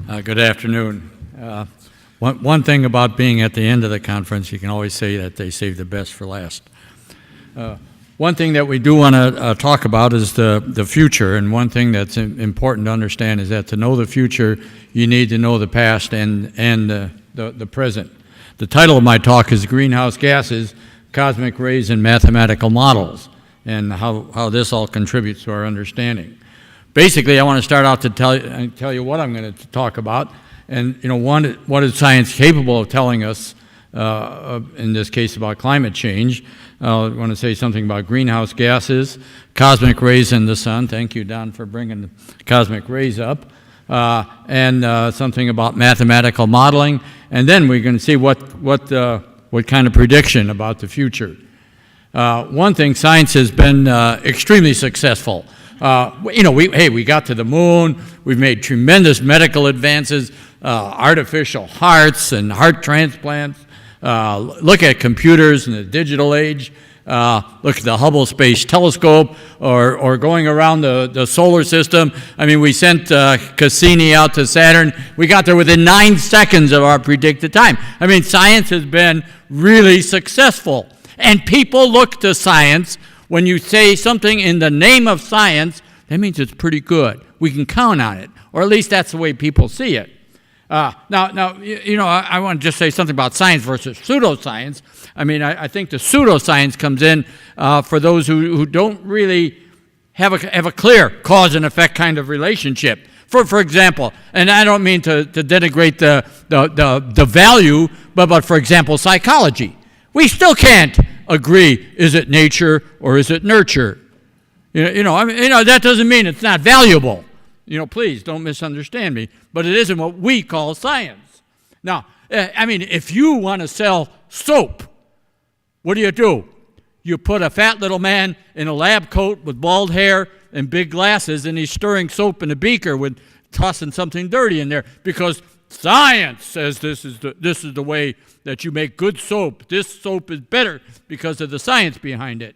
Good afternoon. One thing about being at the end of the conference, you can always say that they saved the best for last. One thing that we do want to talk about is the future, and one thing that's important to understand is that to know the future, you need to know the past and the present. The title of my talk is Greenhouse Gases, Cosmic Rays, and Mathematical Models, and how this all contributes to our understanding. Basically, I want to start out to tell you what I'm going to talk about, and what is science capable of telling us, in this case about climate change. I want to say something about greenhouse gases, cosmic rays in the sun. Thank you, Don, for bringing the cosmic rays up, and something about mathematical modeling, and then we're going to see what kind of prediction about the future. One thing, science has been extremely successful. We got to the moon. We've made tremendous medical advances, artificial hearts and heart transplants. Look at computers in the digital age. Look at the Hubble Space Telescope, or going around the solar system. I mean, we sent Cassini out to Saturn. We got there within 9 seconds of our predicted time. I mean, science has been really successful. And people look to science. When you say something in the name of science, that means it's pretty good. We can count on it, or at least that's the way people see it. I want to just say something about science versus pseudoscience. I mean, I think the pseudoscience comes in for those who don't really have a clear cause and effect kind of relationship. For example, and I don't mean to denigrate the value, but for example, psychology. We still can't agree, is it nature or is it nurture? That doesn't mean it's not valuable. Please don't misunderstand me, but it isn't what we call science. Now, if you want to sell soap, what do? You put a fat little man in a lab coat with bald hair and big glasses, and he's stirring soap in a beaker with tossing something dirty in there because science says this is the way that you make good soap. This soap is better because of the science behind it.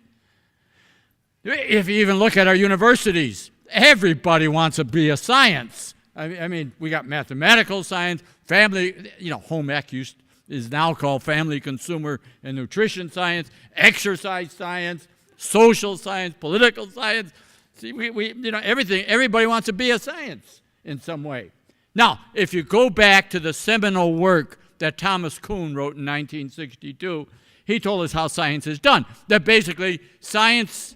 If you even look at our universities, everybody wants to be a science. I mean, we got mathematical science, family, home ec is now called family, consumer, and nutrition science, exercise science, social science, political science. See, everything. Everybody wants to be a science in some way. Now, if you go back to the seminal work that Thomas Kuhn wrote in 1962, he told us how science is done. That basically scientists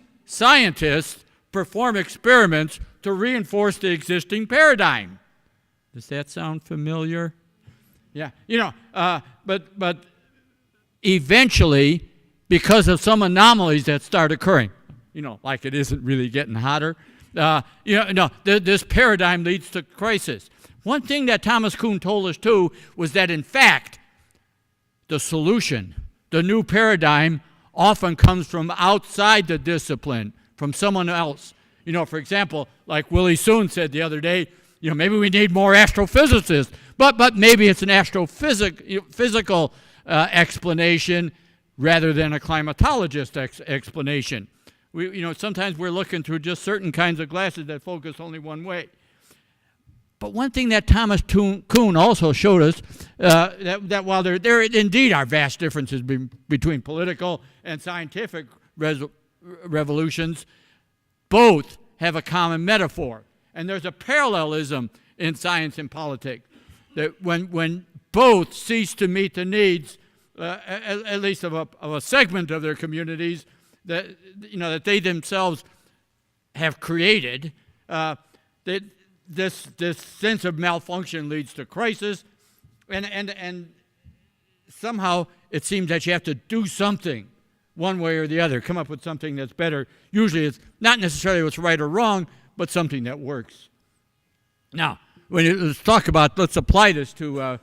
perform experiments to reinforce the existing paradigm. Does that sound familiar? Yeah, but eventually, because of some anomalies that start occurring, like it isn't really getting hotter, this paradigm leads to crisis. One thing that Thomas Kuhn told us, too, was that, in fact, the solution, the new paradigm, often comes from outside the discipline, from someone else. For example, like Willie Soon said the other day, maybe we need more astrophysicists, but maybe it's an astrophysical explanation rather than a climatologist explanation. Sometimes we're looking through just certain kinds of glasses that focus only one way. But one thing that Thomas Kuhn also showed us, that while there indeed are vast differences between political and scientific revolutions, both have a common metaphor. And there's a parallelism in science and politics, that when both cease to meet the needs, at least of a segment of their communities, that they themselves have created, that this sense of malfunction leads to crisis, and somehow it seems that you have to do something one way or the other, come up with something that's better. Usually it's not necessarily what's right or wrong, but something that works. Now, let's apply this to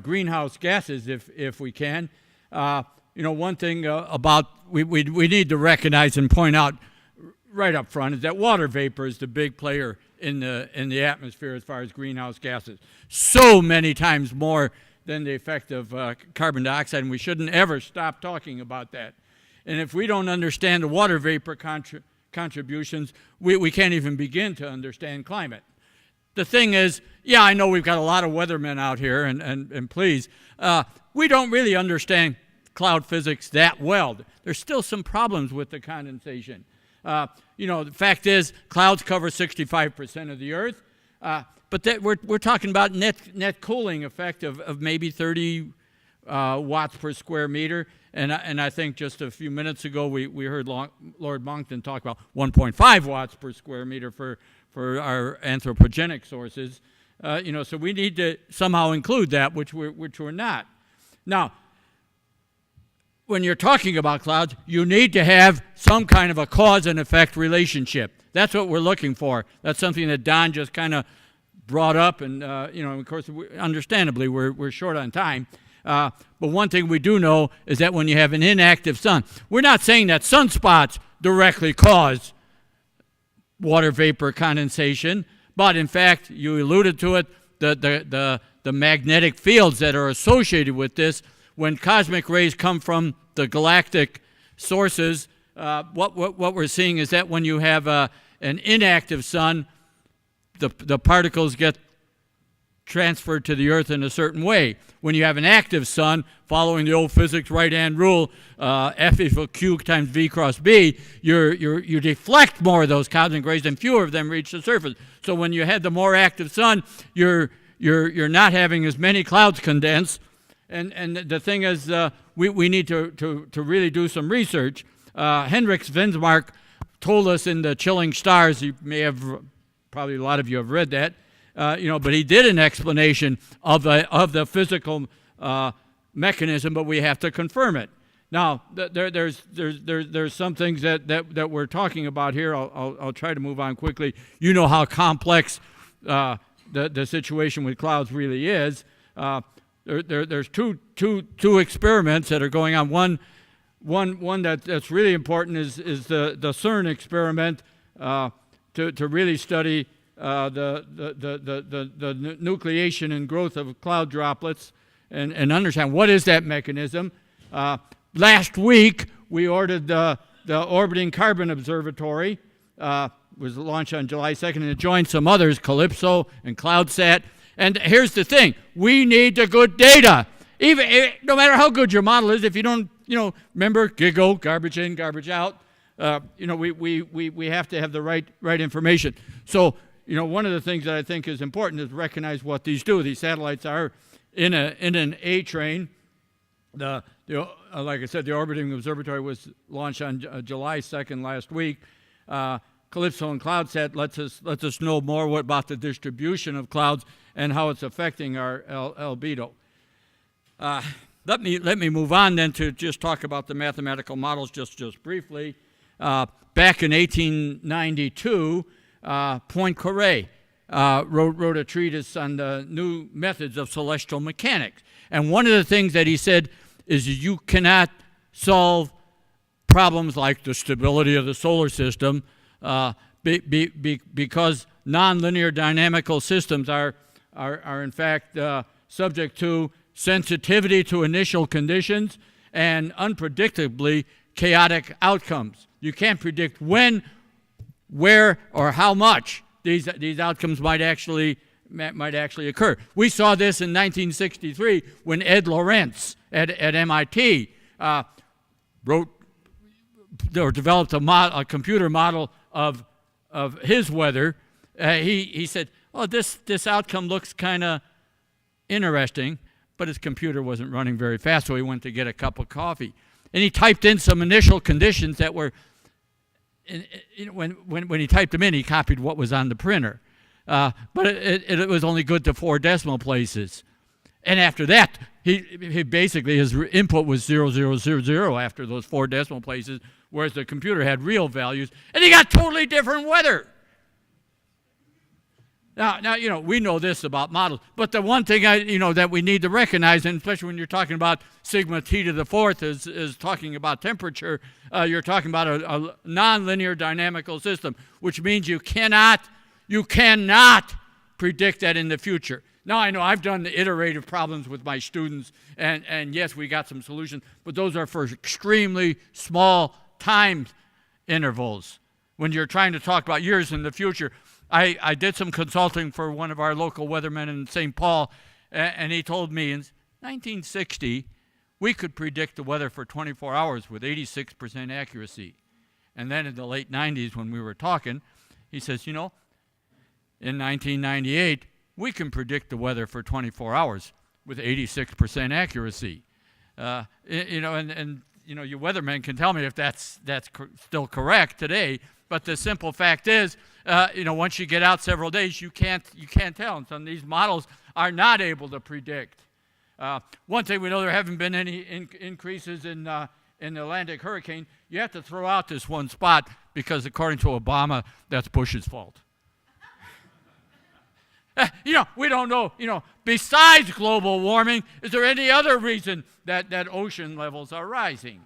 greenhouse gases if we can. One thing about we need to recognize and point out right up front is that water vapor is the big player in the atmosphere as far as greenhouse gases. So many times more than the effect of carbon dioxide, and we shouldn't ever stop talking about that. And if we don't understand the water vapor contributions, we can't even begin to understand climate. the thing is, yeah, I know we've got a lot of weathermen out here, and please, we don't really understand cloud physics that well. There's still some problems with the condensation. The fact is, clouds cover 65% of the Earth, but we're talking about net cooling effect of maybe 30 watts per square meter. And I think just a few minutes ago we heard Lord Monckton talk about 1.5 watts per square meter for our anthropogenic sources. So we need to somehow include that, which we're not. Now, when you're talking about clouds, you need to have some kind of a cause and effect relationship. That's what we're looking for. That's something that Don just kind of brought up, and of course, understandably, we're short on time. But one thing we do know is that when you have an inactive sun, we're not saying that sunspots directly cause water vapor condensation, but in fact, you alluded to it, the magnetic fields that are associated with this, when cosmic rays come from the galactic sources, what we're seeing is that when you have an inactive sun, the particles get transferred to the Earth in a certain way. When you have an active sun, following the old physics right-hand rule, F equals Q times V cross B, you deflect more of those cosmic rays and fewer of them reach the surface. So when you had the more active sun, you're not having as many clouds condense. And the thing is, we need to really do some research. Hendrik Svensmark told us in the Chilling Stars, you may have, probably a lot of you have read that, but he did an explanation of the physical mechanism, but we have to confirm it. Now, there's some things that we're talking about here. I'll try to move on quickly. You know how complex the situation with clouds really is. There's two experiments that are going on. One that's really important is the CERN experiment to really study the nucleation and growth of cloud droplets and understand what is that mechanism. Last week we ordered the Orbiting Carbon Observatory. Was launched on July 2nd, and it joined some others, Calypso and CloudSat. And here's the thing, we need the good data. No matter how good your model is, if you don't, remember, giggle, garbage in, garbage out, we have to have the right information. So, one of the things that I think is important is recognize what these do. These satellites are in an A train. Like I said, the Orbiting Observatory was launched on July 2nd last week. Calypso and CloudSat lets us know more about the distribution of clouds and how it's affecting our albedo. Let me move on then to just talk about the mathematical models just briefly. Back in 1892, Poincaré wrote a treatise on the new methods of celestial mechanics. And one of the things that he said is you cannot solve problems like the stability of the solar system because nonlinear dynamical systems are in fact subject to sensitivity to initial conditions and unpredictably chaotic outcomes. You can't predict when, where, or how much these outcomes might actually occur. We saw this in 1963 when Ed Lorenz at MIT developed a computer model of his weather. He said, "Oh, this outcome looks kind of interesting," but his computer wasn't running very fast, so he went to get a cup of coffee, and he typed in some initial conditions that were. When he typed them in, he copied what was on the printer, but it was only good to 4 decimal places, and after that, he basically his input was 0000 after those 4 decimal places. Whereas the computer had real values, and he got totally different weather. Now, we know this about models, but the one thing that we need to recognize, and especially when you're talking about sigma t to the 4th is talking about temperature, you're talking about a nonlinear dynamical system, which means you cannot predict that in the future. Now, I know I've done the iterative problems with my students, and yes, we got some solutions, but those are for extremely small time intervals. When you're trying to talk about years in the future, I did some consulting for one of our local weathermen in St. Paul, and he told me in 1960, we could predict the weather for 24 hours with 86% accuracy. And then in the late 90s when we were talking, he says, you know, in 1998, we can predict the weather for 24 hours with 86% accuracy. You know, and you know, your weathermen can tell me if that's still correct today. But the simple fact is, you know, once you get out several days, you can't tell. And some of these models are not able to predict. One thing we know, there haven't been any increases in the Atlantic hurricane. You have to throw out this one spot because, according to Obama, that's Bush's fault. You know, we don't know, you know, besides global warming, is there any other reason that ocean levels are rising?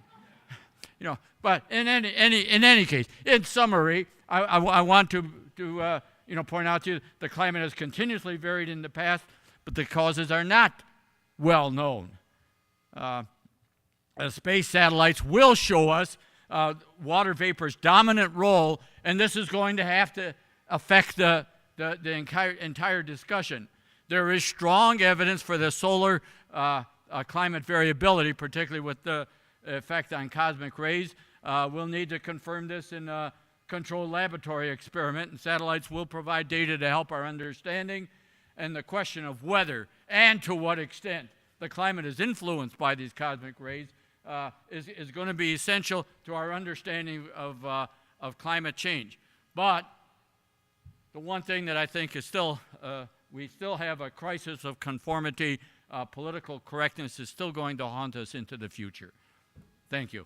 You know, but in any case, in summary, I want to you know, point out to you the climate has continuously varied in the past, but the causes are not well known. Space satellites will show us water vapor's dominant role, and this is going to have to affect the entire discussion. There is strong evidence for the solar climate variability, particularly with the effect on cosmic rays. We'll need to confirm this in a controlled laboratory experiment, and satellites will provide data to help our understanding. And the question of whether and to what extent the climate is influenced by these cosmic rays is going to be essential to our understanding of climate change. But the one thing that I think is still, we still have a crisis of conformity. Political correctness is still going to haunt us into the future. Thank you.